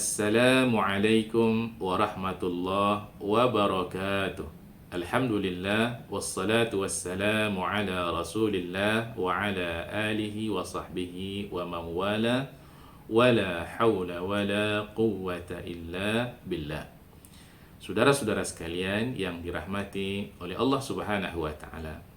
Assalamualaikum warahmatullahi wabarakatuh. Alhamdulillah wassalatu wassalamu ala Rasulillah wa ala alihi wa sahbihi wa man wala wala haula wala quwwata illa billah. Saudara-saudara sekalian yang dirahmati oleh Allah Subhanahu wa taala.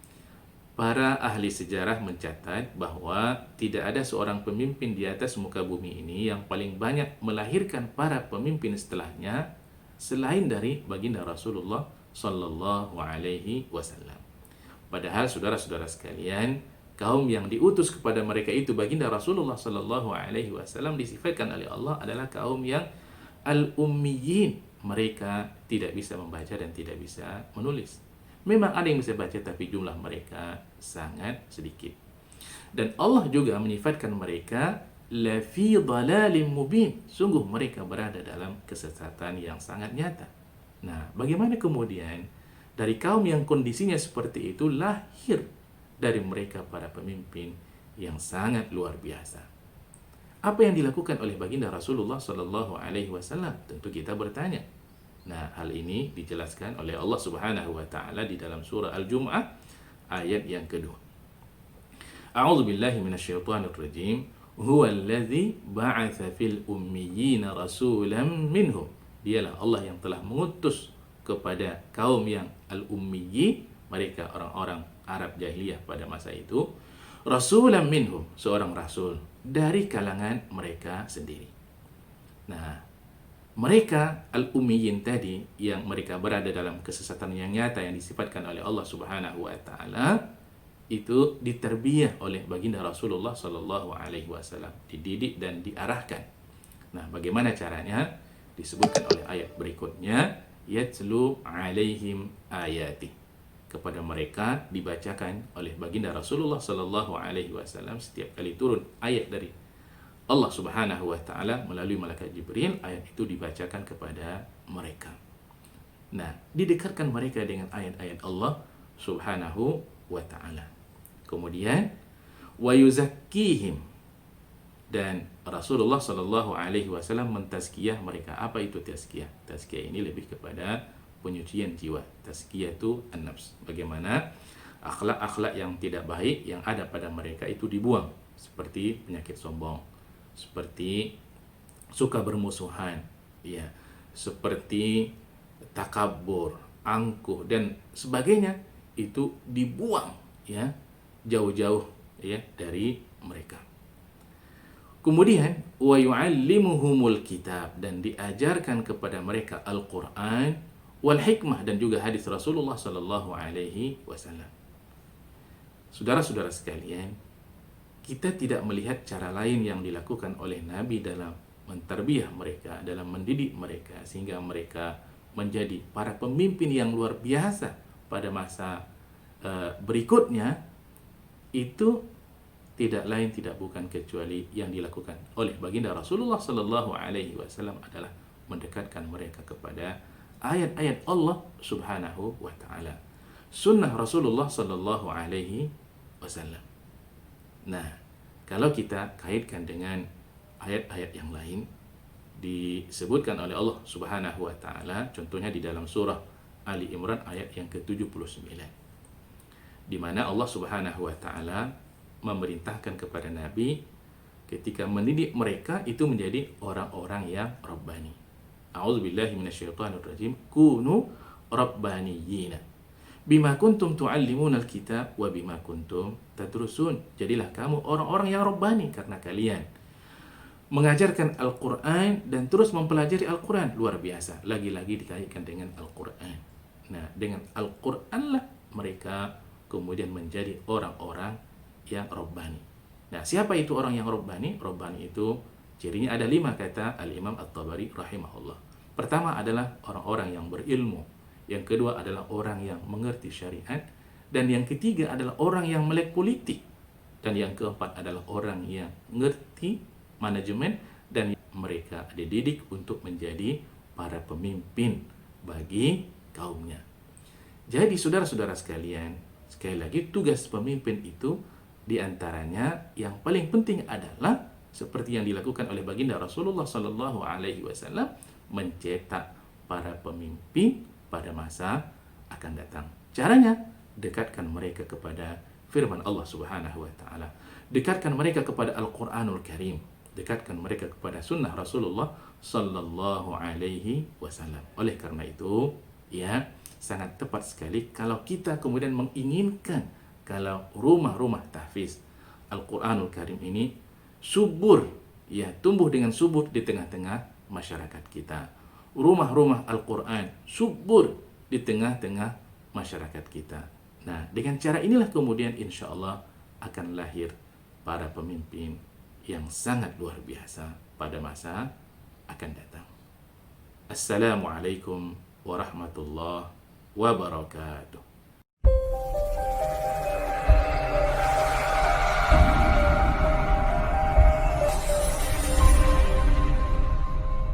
Para ahli sejarah mencatat bahwa tidak ada seorang pemimpin di atas muka bumi ini yang paling banyak melahirkan para pemimpin setelahnya selain dari baginda Rasulullah Sallallahu Alaihi Wasallam. Padahal saudara-saudara sekalian, kaum yang diutus kepada mereka itu baginda Rasulullah Sallallahu Alaihi Wasallam disifatkan oleh Allah adalah kaum yang al-ummiyin. Mereka tidak bisa membaca dan tidak bisa menulis. Memang ada yang bisa baca, tapi jumlah mereka sangat sedikit. Dan Allah juga menyifatkan mereka lafi dhalalin mubin. Sungguh mereka berada dalam kesesatan yang sangat nyata. Nah, bagaimana kemudian dari kaum yang kondisinya seperti itu lahir dari mereka para pemimpin yang sangat luar biasa? Apa yang dilakukan oleh baginda Rasulullah Sallallahu Alaihi Wasallam? Tentu kita bertanya. Nah, hal ini dijelaskan oleh Allah Subhanahu wa taala di dalam surah Al-Jumu'ah ayat yang kedua. A'udzu billahi minasyaitonir rajim. Huwallazi ba'atsa fil ummiyina rasulan minhum. Dialah Allah yang telah mengutus kepada kaum yang al-ummiyi, mereka orang-orang Arab jahiliyah pada masa itu, rasulan minhum, seorang rasul dari kalangan mereka sendiri. Nah, mereka al-ummiyin tadi yang mereka berada dalam kesesatan yang nyata yang disifatkan oleh Allah Subhanahu wa taala itu diterbiyah oleh baginda Rasulullah Sallallahu Alaihi Wasallam, dididik dan diarahkan. Nah, bagaimana caranya? Disebutkan oleh ayat berikutnya, yatlu alaihim ayati. Kepada mereka dibacakan oleh baginda Rasulullah Sallallahu Alaihi Wasallam setiap kali turun ayat dari Allah Subhanahu wa taala melalui malaikat Jibril, ayat itu dibacakan kepada mereka. Nah, didekatkan mereka dengan ayat-ayat Allah Subhanahu wa taala. Kemudian wa yuzakkihim, dan Rasulullah Shallallahu Alaihi Wasallam mentazkiyah mereka. Apa itu tazkiyah? Tazkiyah ini lebih kepada penyucian jiwa. Tazkiyah itu an-nafs. Bagaimana akhlak-akhlak yang tidak baik yang ada pada mereka itu dibuang, seperti penyakit sombong, seperti suka bermusuhan, ya, seperti takabur, angkuh dan sebagainya, itu dibuang, ya, jauh-jauh, ya, dari mereka. Kemudian wa yu'allimuhumul kitab, dan diajarkan kepada mereka Al-Qur'an wal hikmah, dan juga hadis Rasulullah sallallahu alaihi wasallam. Saudara-saudara sekalian, kita tidak melihat cara lain yang dilakukan oleh Nabi dalam mentarbiyah mereka, dalam mendidik mereka sehingga mereka menjadi para pemimpin yang luar biasa pada masa berikutnya. Itu tidak lain tidak bukan kecuali yang dilakukan oleh baginda Rasulullah Sallallahu Alaihi Wasallam adalah mendekatkan mereka kepada ayat-ayat Allah Subhanahu wa taala, sunnah Rasulullah Sallallahu Alaihi Wasallam. Nah, kalau kita kaitkan dengan ayat-ayat yang lain disebutkan oleh Allah Subhanahu wa taala, contohnya di dalam surah Ali Imran ayat yang ke-79, di mana Allah Subhanahu wa taala memerintahkan kepada Nabi ketika mendidik mereka itu menjadi orang-orang yang rabbani. A'udzubillahi minasyaitonirrajim. Kunu rabbaniyina bima kuntum tu'allimuna alkitab wa bima kuntum tadrusun. Jadilah kamu orang-orang yang rabbani karena kalian mengajarkan Al-Qur'an dan terus mempelajari Al-Qur'an. Luar biasa, lagi-lagi dikaitkan dengan Al-Qur'an. Nah, dengan Al-Qur'an lah mereka kemudian menjadi orang-orang yang rabbani. Nah, siapa itu orang yang rabbani? Rabbani itu cirinya ada 5, kata Al-Imam At-Tabari rahimahullah. Pertama adalah orang-orang yang berilmu. Yang kedua adalah orang yang mengerti syariat. Dan yang ketiga adalah orang yang melek politik. Dan yang keempat adalah orang yang mengerti manajemen dan mereka dididik untuk menjadi para pemimpin bagi kaumnya. Jadi saudara-saudara sekalian, sekali lagi tugas pemimpin itu di antaranya yang paling penting adalah seperti yang dilakukan oleh baginda Rasulullah sallallahu alaihi wasallam, mencetak para pemimpin pada masa akan datang. Caranya, dekatkan mereka kepada firman Allah Subhanahu wa taala. Dekatkan mereka kepada Al-Qur'anul Karim. Dekatkan mereka kepada sunnah Rasulullah sallallahu alaihi wasallam. Oleh karena itu, ya, sangat tepat sekali kalau kita kemudian menginginkan kalau rumah-rumah tahfiz Al-Qur'anul Karim ini subur, ya, tumbuh dengan subur di tengah-tengah masyarakat kita. Rumah-rumah Al-Qur'an subur di tengah-tengah masyarakat kita. Nah, dengan cara inilah kemudian insya Allah akan lahir para pemimpin yang sangat luar biasa pada masa akan datang. Assalamualaikum warahmatullahi wabarakatuh.